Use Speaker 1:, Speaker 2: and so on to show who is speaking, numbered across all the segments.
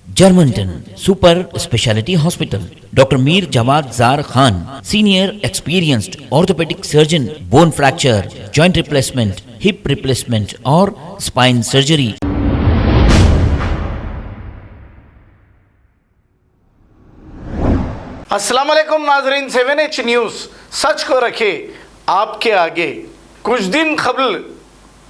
Speaker 1: Germantown Super Speciality Hospital. Dr. Mir Jawad Zar Khan, senior experienced orthopedic surgeon, bone fracture, joint replacement, hip replacement or spine surgery.
Speaker 2: अस्सलाम वालेकुम नाजरीन, 7H news सच को रखे आपके आगे। कुछ दिन कबल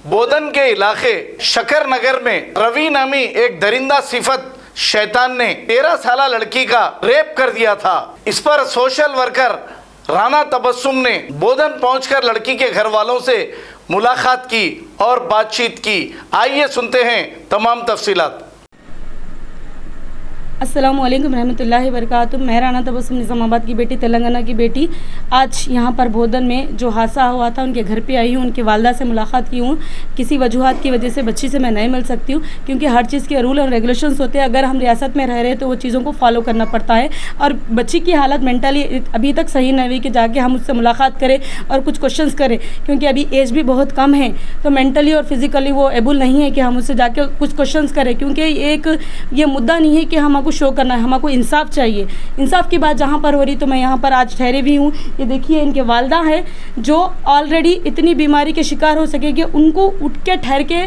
Speaker 2: बोधन के इलाके शकर नगर में रवि नामी एक दरिंदा सिफत शैतान ने 13 साल लड़की का रेप कर दिया था। इस पर सोशल वर्कर राना तबस्सुम ने बोधन पहुंचकर लड़की के घर वालों से मुलाकात की और बातचीत की। आइए सुनते हैं तमाम तफसीलात।
Speaker 3: अस्सलाम वालेकुम रहमतुल्लाहि वबरकातुहू। मैं राना तबस्सुम निज़ामाबाद की बेटी, तेलंगाना की बेटी। आज यहाँ पर बोधन में जो हादसा हुआ था उनके घर पे आई हूँ, उनकी वालदा से मुलाकात की हूँ। किसी वजूहात की वजह से बच्ची से मैं नहीं मिल सकती हूँ, क्योंकि हर चीज़ के रूल और रेगुलेशंस होते हैं। अगर हम रियासत में रह रहे हैं तो वो चीज़ों को फॉलो करना पड़ता है। और बच्ची की हालत मेंटली अभी तक सही नहीं हुई कि जाके हम उससे मुलाकात करें और कुछ क्वेश्चंस करें, क्योंकि अभी एज भी बहुत कम है। तो मेंटली और फिज़िकली वो एबल नहीं है कि हम उससे जाके कुछ क्वेश्चंस करें, क्योंकि ये मुद्दा नहीं है कि हमको शो करना है, हमको इंसाफ चाहिए। इंसाफ की बात जहाँ पर हो रही, तो मैं यहाँ पर आज ठहरे भी हूँ। ये देखिए, इनके वालदा है जो ऑलरेडी इतनी बीमारी के शिकार हो सके कि उनको उठ के ठहर के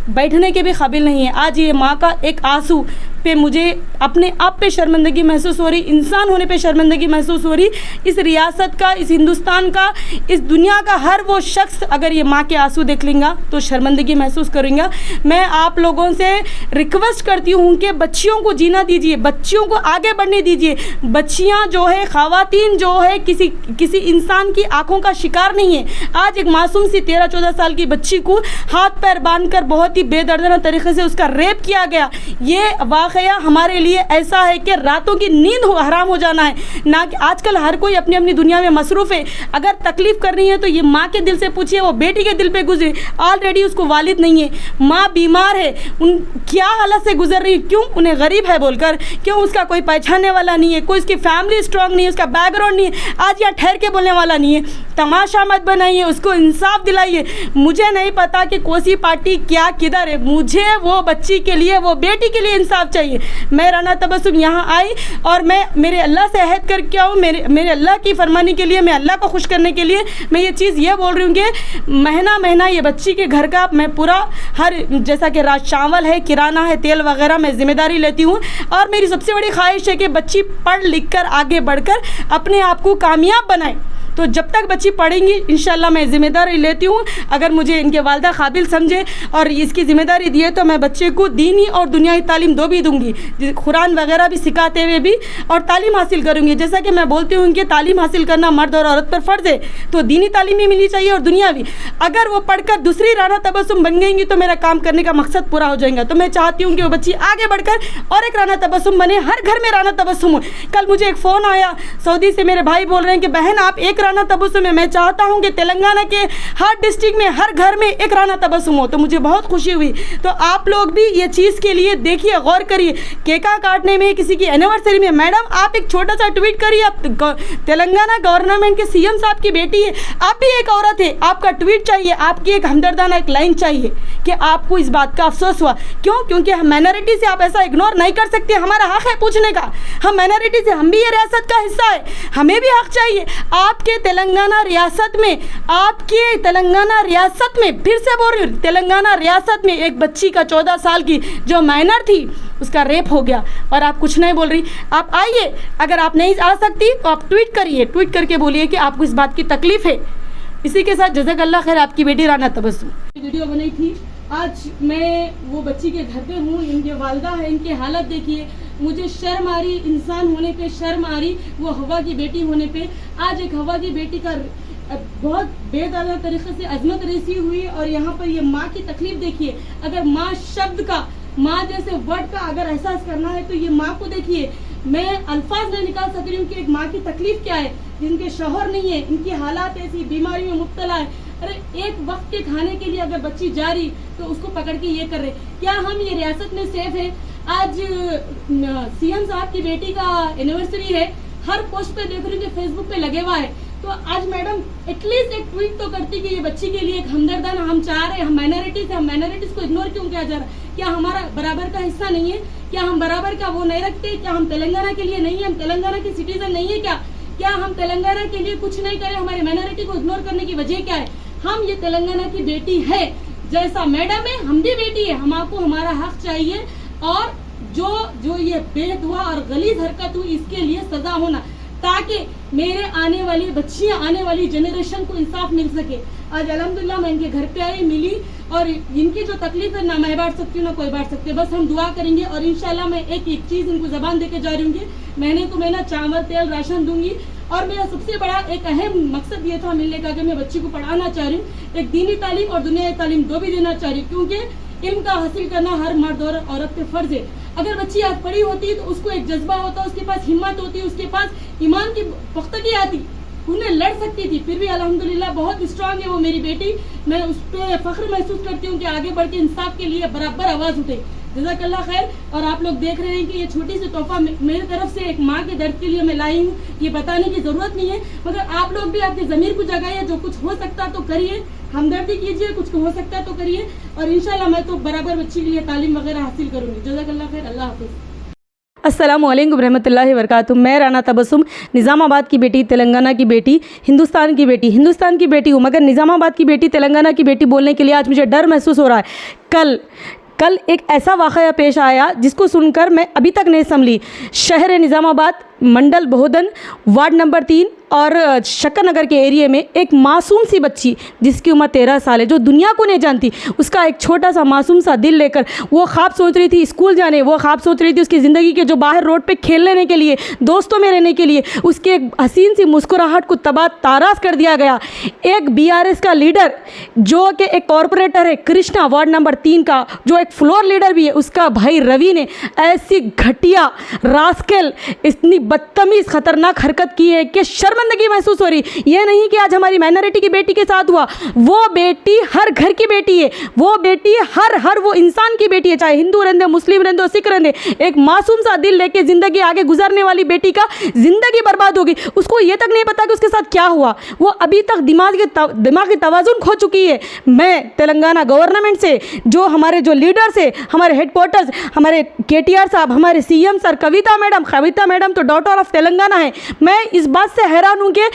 Speaker 3: बैठने के भी काबिल नहीं है। आज ये माँ का एक आंसू पे मुझे अपने आप पे शर्मिंदगी महसूस हो रही, इंसान होने पे शर्मिंदगी महसूस हो रही। इस रियासत का, इस हिंदुस्तान का, इस दुनिया का हर वो शख्स अगर ये माँ के आंसू देख लेंगा तो शर्मिंदगी महसूस करेंगे। मैं आप लोगों से रिक्वेस्ट करती हूँ कि बच्चियों को जीना दीजिए, बच्चियों को आगे बढ़ने दीजिए। बच्चियाँ जो है, ख़वातीन जो है, किसी इंसान की आंखों का शिकार नहीं है। आज एक मासूम सी 13-14 साल की बच्ची को हाथ पैर बांधकर बहुत ही बेदर्दना तरीके से उसका रेप किया गया। ये वाक़या हमारे लिए ऐसा है कि रातों की नींद हराम हो जाना है ना। कि आजकल हर कोई अपनी अपनी दुनिया में मसरूफ़ है। अगर तकलीफ़ करनी है तो ये माँ के दिल से पूछिए, वो बेटी के दिल पे गुजरे। ऑलरेडी उसको वालिद नहीं है, माँ बीमार है, उन क्या हालत से गुजर रही है, क्यों उन्हें गरीब है बोलकर, क्यों उसका कोई पहचानने वाला नहीं है, कोई उसकी फैमिली स्ट्रांग नहीं है, उसका बैकग्राउंड नहीं है, आज यहाँ ठहर के बोलने वाला नहीं है। तमाशा मत बनाइए, उसको इंसाफ दिलाइए। मुझे नहीं पता कि कोसी पार्टी क्या किधर है, मुझे वो बच्ची के लिए, वो बेटी के लिए इंसाफ चाहिए। मैं राना तबस्सुम यहाँ आई और मैं मेरे अल्लाह से अहद करके आऊँ, मेरे अल्लाह की फरमानी के लिए, मैं अल्लाह को खुश करने के लिए मैं ये चीज़ ये बोल रही हूँ कि महीना महीना ये बच्ची के घर का मैं पूरा हर, जैसा कि चावल है, किराना है, तेल वगैरह मैं ज़िम्मेदारी लेती हूँ। और मेरी सबसे बड़ी ख्वाहिश है कि बच्ची पढ़ लिख कर आगे बढ़कर अपने आप को कामयाब बनाए। तो जब तक बच्ची पढ़ेंगी इंशाल्लाह मैं ज़िम्मेदारी लेती हूँ। अगर मुझे इनके वालिदा काबिल समझे और इसकी ज़िम्मेदारी दिए तो मैं बच्चे को दीनी और दुनियाई तालीम दो भी दूँगी, कुरान वगैरह भी सिखाते हुए भी, और तालीम हासिल करूँगी। जैसा कि मैं बोलती हूँ कि तालीम हासिल करना मर्द और औरत पर फ़र्ज़ है, तो दीनी तालीम भी मिलनी चाहिए और दुनियावी। अगर वो पढ़कर दूसरी राना तबस्सुम बन गएंगी तो मेरा काम करने का मकसद पूरा हो जाएगा। तो मैं चाहती हूँ कि वो बच्ची आगे बढ़कर और एक राना तबस्सुम बने, हर घर में राना तबस्सुम हो। कल मुझे एक फ़ोन आया सऊदी से, मेरे भाई बोल रहे हैं कि बहन आप एक राना तबस्सुम है। मैं चाहता हूं कि तेलंगाना के हर डिस्ट्रिक्ट में, हर घर में एक राना तबस्सुम हो। तो मुझे बहुत खुशी हुई। तो आप लोग भी ये चीज़ के लिए देखिए, गौर करिए। केका काटने में, किसी की एनिवर्सरी में, मैडम आप एक छोटा सा ट्वीट करिए। आप तेलंगाना गवर्नमेंट के सीएम साहब की बेटी है, आप भी एक औरत है, आपका ट्वीट चाहिए, आपकी एक हमदर्दाना एक लाइन चाहिए कि आपको इस बात का अफसोस हुआ। क्यों? क्योंकि हम माइनॉरिटी से आप ऐसा इग्नोर नहीं कर सकते। हमारा हक है पूछने का। हम माइनॉरिटी से, हम भी ये रियासत का हिस्सा है, हमें भी हक चाहिए। आपके तेलंगाना रियासत में, आपके तेलंगाना रियासत में, फिर से बोल रही हूँ, तेलंगाना रियासत में एक बच्ची का 14 साल की जो माइनर थी उसका रेप हो गया और आप कुछ नहीं बोल रही। आप आइए, अगर आप नहीं आ सकती तो आप ट्वीट करिए, ट्वीट करके बोलिए कि आपको इस बात की तकलीफ़ है। इसी के साथ जज़ाकल्लाह खैर, आपकी बेटी राना तबस्सुम। वीडियो बनाई थी। आज मैं वो बच्ची के घर पे हूँ, इनके वालिदा है, इनकी हालत देखिए। मुझे शर्म आ रही, इंसान होने पे शर्म आ रही, वो हवा की बेटी होने पे। आज एक हवा की बेटी का बहुत बेदाना तरीके से अजमत रेसी हुई और यहाँ पर ये माँ की तकलीफ देखिए। अगर माँ शब्द का, माँ जैसे वर्ड का अगर एहसास करना है तो ये माँ को देखिए। मैं अल्फाज नहीं निकाल सक रही हूँ कि एक माँ की तकलीफ क्या है, जिनके शौहर नहीं है, इनकी हालात ऐसी, बीमारी में मुब्तला है। अरे एक वक्त के खाने के लिए अगर बच्ची जा रही तो उसको पकड़ के ये कर रहे, क्या हम ये रियासत में सेफ है? आज सीएम साहब की बेटी का एनिवर्सरी है, हर पोस्ट पे देख रही हूँ कि फेसबुक पे लगे हुआ है। तो आज मैडम एटलीस्ट एक ट्वीट तो करती कि ये बच्ची के लिए एक हमदर्दाना हम चाह रहे हैं। हम माइनॉरिटीज है, हम माइनॉरिटीज को इग्नोर क्यों किया जा रहा है? क्या हमारा बराबर का हिस्सा नहीं है? क्या हम बराबर का वो नहीं रखते? क्या हम तेलंगाना के लिए नहीं है? हम तेलंगाना के सिटीजन नहीं है क्या हम तेलंगाना के लिए कुछ नहीं करें? हमारे माइनॉरिटी को इग्नोर करने की वजह क्या है? हम ये तेलंगाना की बेटी है, जैसा मैडम है हम भी बेटी है, हमको हमारा हक चाहिए। और जो ये बेदुआ और गलीज हरकत हुई इसके लिए सजा होना, ताकि मेरे आने वाली बच्चियां, आने वाली जनरेशन को इंसाफ मिल सके। आज अल्हम्दुलिल्लाह मैं इनके घर पे आई, मिली, और इनकी जो तकलीफ है ना मैं बांट सकती हूँ ना कोई बांट सकते, बस हम दुआ करेंगे। और इंशाल्लाह मैं एक चीज इनको जबान देके जा रही हूँ, महीने को महीना चावल तेल राशन दूंगी। और मेरा सबसे बड़ा एक अहम मकसद ये था मिलने का कि मैं बच्ची को पढ़ाना चाह रही हूँ, एक दीनी तालीम और दुनियाई तालीम दो भी देना चाह रही हूँ, क्योंकि इल्म का हासिल करना हर मर्द और औरत पे फर्ज है। अगर बच्ची आज पढ़ी होती तो उसको एक जज्बा होता, उसके पास हिम्मत होती, उसके पास ईमान की पुख्तगी आती, उन्हें लड़ सकती थी। फिर भी अल्हम्दुलिल्लाह बहुत स्ट्रांग है वो मेरी बेटी। मैं उस पर फख्र महसूस करती हूँ कि आगे बढ़ के इंसाफ के लिए बराबर आवाज़ उठे। जज़ाकल्लाह खैर। और आप लोग देख रहे हैं कि ये छोटी सी तोहफा मेरी तरफ से एक माँ के दर्द के लिए मैं लाई हूँ, ये बताने की ज़रूरत नहीं है, मगर आप लोग भी आपकी ज़मीर को जगाइए, जो कुछ हो सकता तो करिए, हमदर्दी कीजिए, कुछ हो सकता है तो करिए। और इंशाल्लाह मैं तो बराबर बच्ची के लिए तालीम वगैरह हासिल करूँगी। जज़ाकल्लाह खैर, अल्लाह हाफ़िज़।
Speaker 4: अस्सलाम वालेकुम रहमतुल्लाहि वबरकातुहू। मैं राना तबस्सुम, निज़ामाबाद की बेटी, तेलंगाना की बेटी, हिंदुस्तान की बेटी हूँ, मगर निज़ामाबाद की बेटी, तेलंगाना की बेटी बोलने के लिए आज मुझे डर महसूस हो रहा है। कल एक ऐसा वाक़या पेश आया जिसको सुनकर मैं अभी तक नहीं संभली। शहर निज़ामाबाद, मंडल बोहदन, वार्ड नंबर 3 और शक्कर नगर के एरिया में एक मासूम सी बच्ची जिसकी उम्र 13 साल है, जो दुनिया को नहीं जानती, उसका एक छोटा सा मासूम सा दिल लेकर वो ख्वाब सोच रही थी स्कूल जाने, वो ख्वाब सोच रही थी उसकी ज़िंदगी के जो बाहर रोड पे खेल लेने के लिए, दोस्तों में रहने के लिए, उसके एक हसीन सी मुस्कुराहट को तबाह ताराश कर दिया गया। एक BRS का लीडर जो कि एक कॉरपोरेटर है, कृष्णा, वार्ड नंबर 3 का, जो एक फ्लोर लीडर भी है, उसका भाई रवि ने ऐसी घटिया रास्केल, इतनी बदतमीज़ खतरनाक हरकत की है कि शर्मिंदगी महसूस हो रही। ये नहीं कि आज हमारी माइनॉरिटी की बेटी के साथ हुआ, वो बेटी हर घर की बेटी है, वो बेटी हर वो इंसान की बेटी है, चाहे हिंदू रहने, मुस्लिम रहने, सिख रहने। एक मासूम सा दिल लेके ज़िंदगी आगे गुजरने वाली बेटी का ज़िंदगी बर्बाद होगी। उसको ये तक नहीं पता कि उसके साथ क्या हुआ, वो अभी तक दिमागी तवाज़ुन खो चुकी है। मैं तेलंगाना गवर्नमेंट से, जो हमारे जो लीडर्स है, हमारे हेडक्वार्टर्स, हमारे KTR साहब, हमारे CM सर, कविता मैडम तो डॉटर ऑफ तेलंगाना है, मैं इस बात से हैरान हूँ कि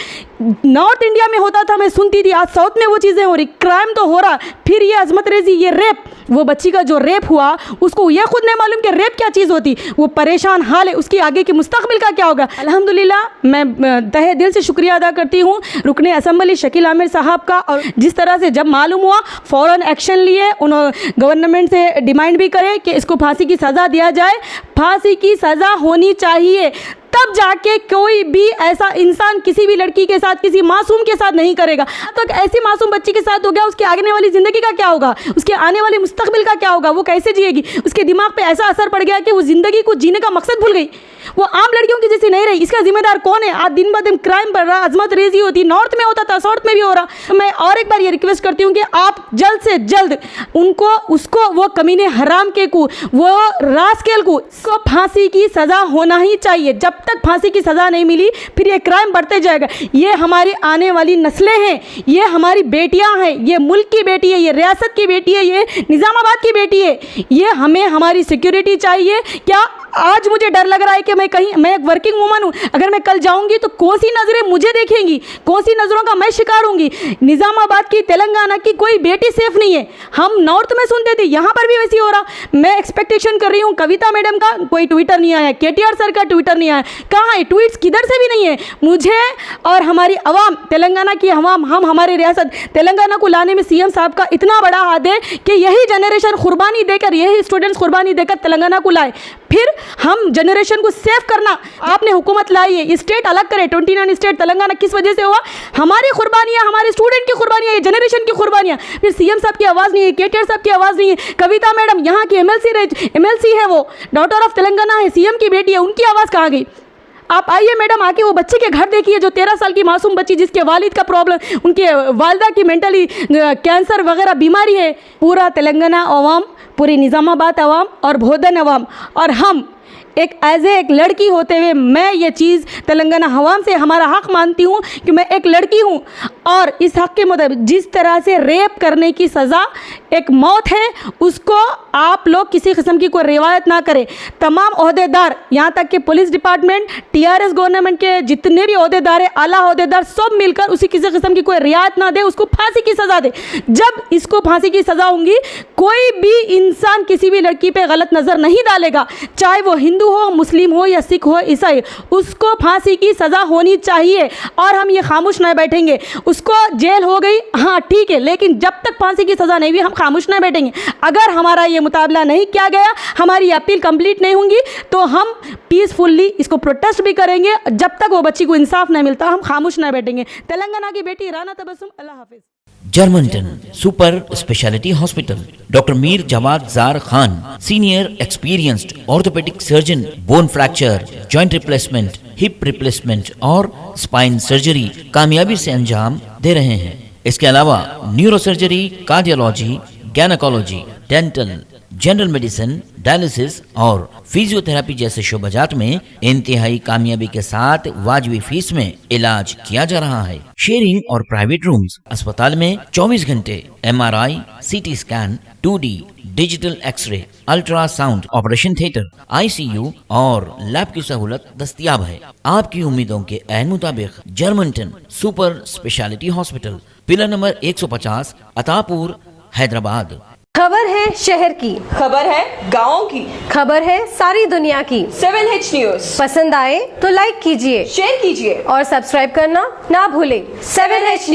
Speaker 4: नॉर्थ इंडिया में होता था, मैं सुनती थी, आज साउथ में वो चीज़ें हो रही, क्राइम तो हो रहा। फिर ये अजमत रेजी, ये रेप, वो बच्ची का जो रेप हुआ, उसको ये खुद नहीं मालूम कि रेप क्या चीज़ होती, वो परेशान हाल है, उसकी आगे की मुस्तकबिल का क्या होगा। अल्हम्दुलिल्लाह मैं तहे दिल से शुक्रिया अदा करती हूँ रुकने असम्बली शकील आमिर साहब का, और जिस तरह से जब मालूम हुआ फ़ौरन एक्शन लिए, उन्होंने गवर्नमेंट से डिमांड भी करे कि इसको फांसी की सज़ा दिया जाए, फांसी की सज़ा होनी चाहिए, तब जाके कोई भी ऐसा इंसान किसी भी लड़की के साथ, किसी मासूम के साथ नहीं करेगा। अब तक ऐसी मासूम बच्ची के साथ हो गया, उसकी आगे वाली ज़िंदगी का क्या होगा, उसके आने वाली मुस्तकबिल का क्या होगा, वो कैसे जिएगी। उसके दिमाग पे ऐसा असर पड़ गया कि वो ज़िंदगी को जीने का मकसद भूल गई, वो आम लड़कियों की जैसी नहीं रही। इसका जिम्मेदार कौन है? आज दिन ब दिन क्राइम बढ़ रहा, अजमत रेजी होती, नॉर्थ में होता था, साउथ में भी हो रहा। तो मैं और एक बार ये रिक्वेस्ट करती हूँ कि आप जल्द से जल्द उसको वो कमीने हराम के को, वो रास्केल को फांसी की सज़ा होना ही चाहिए। जब तक फांसी की सज़ा नहीं मिली फिर ये क्राइम बढ़ते जाएगा। ये हमारी आने वाली नस्लें हैं, ये हमारी बेटियां हैं, ये मुल्क की बेटी है, ये रियासत की बेटी है, ये निज़ामाबाद की बेटी है। ये हमें हमारी सिक्योरिटी चाहिए। क्या आज मुझे डर लग रहा है कि मैं एक वर्किंग वूमन हूँ, अगर मैं कल जाऊँगी तो कौन सी नज़रें मुझे देखेंगी, कौन सी नज़रों का मैं शिकार होंगी। निज़ामाबाद की, तेलंगाना की कोई बेटी सेफ नहीं है। हम नॉर्थ में सुनते थे, यहाँ पर भी वैसे ही हो रहा। मैं एक्सपेक्टेशन कर रही हूँ कविता मैडम का कोई ट्विटर नहीं आया, KTR सर का ट्विटर नहीं आया, कहाँ है ट्वीट्स, किधर से भी नहीं है। मुझे और हमारी अवाम, तेलंगाना की अवाम, हम हमारे रियासत तेलंगाना को लाने में CM साहब का इतना बड़ा हाथ है कि यही जनरेशन कुर्बानी देकर, यही स्टूडेंट्स कुर्बानी देकर तेलंगाना को लाए। फिर हम जनरेशन को सेव करना, आपने हुकूमत लाई है, स्टेट अलग करे, 29 स्टेट तेलंगाना किस वजह से हुआ? हमारी कुर्बानियाँ, हमारे स्टूडेंट की कुर्बानियाँ, ये जनरेशन की कुर्बानियाँ। फिर CM साहब की आवाज़ नहीं है, KTR साहब की आवाज़ नहीं है, कविता मैडम यहाँ की MLC है, वो डॉटर ऑफ तेलंगाना है, CM की बेटी है, उनकी आवाज़ कहाँ गई? आप आइए मैडम, आके वो बच्चे के घर देखिए, जो 13 साल की मासूम बच्ची, जिसके वालिद का प्रॉब्लम, उनके वालिदा की मेंटली कैंसर वगैरह बीमारी है। पूरा तेलंगाना अवाम, पूरी निज़ामाबाद अवाम और बोधन अवाम और हम एक एक लड़की होते हुए मैं ये चीज़ तेलंगाना हवाम से हमारा हक मानती हूँ कि मैं एक लड़की हूँ और इस हक के मुताबिक जिस तरह से रेप करने की सज़ा एक मौत है, उसको आप लोग किसी किस्म की कोई रिवायत ना करें। तमाम ओहदेदार, यहाँ तक कि पुलिस डिपार्टमेंट, टीआरएस गवर्नमेंट के जितने भी ओहदेदार हैं, आला ओहदेदार, सब मिलकर उसी किसी किस्म की कोई रियायत ना दे, उसको फांसी की सज़ा दे। जब इसको फांसी की सज़ा होगी, कोई भी इंसान किसी भी लड़की पे गलत नज़र नहीं डालेगा, चाहे वो हिंदू हो, मुस्लिम हो या सिख हो, ईसाई, उसको फांसी की सज़ा होनी चाहिए। और हम ये खामोश नहीं बैठेंगे। उसको जेल हो गई, हाँ ठीक है, लेकिन जब तक फांसी की सज़ा नहीं हुई हम खामोश नहीं बैठेंगे। अगर हमारा ये मुताबला नहीं किया गया, हमारी अपील कंप्लीट नहीं होंगी, तो हम पीसफुल्ली इसको प्रोटेस्ट भी करेंगे। जब तक वो बच्ची को इंसाफ नहीं मिलता हम खामोश नहीं बैठेंगे। तेलंगाना की बेटी राना तबस्सुम, अल्लाह हाफिज।
Speaker 1: Germanten super speciality hospital, doctor Mir Jamat Jar Khan, senior experienced orthopedic surgeon, bone fracture, joint replacement, hip replacement और स्पाइन सर्जरी कामयाबी से अंजाम दे रहे हैं। इसके अलावा neuro surgery, cardiology, gynaecology, dental, general medicine, dialysis और फिजियोथेरेपी जैसे शोबाजात में इंतहाई कामयाबी के साथ वाजबी फीस में इलाज किया जा रहा है। शेयरिंग और प्राइवेट रूम्स, अस्पताल में 24 घंटे MRI, CT scan, 2D digital X-ray, ultrasound, operation theatre, ICU और लैब की सहूलत दस्तयाब है। आपकी उम्मीदों के ऐन मुताबिक जर्मनटन super speciality hospital, pillar number 150, Attapur, Hyderabad.
Speaker 5: खबर है शहर की,
Speaker 6: खबर है गाँव की,
Speaker 5: खबर है सारी दुनिया की।
Speaker 6: 7H न्यूज
Speaker 5: पसंद आए तो लाइक कीजिए,
Speaker 6: शेयर कीजिए
Speaker 5: और सब्सक्राइब करना ना भूलें।
Speaker 6: 7H news.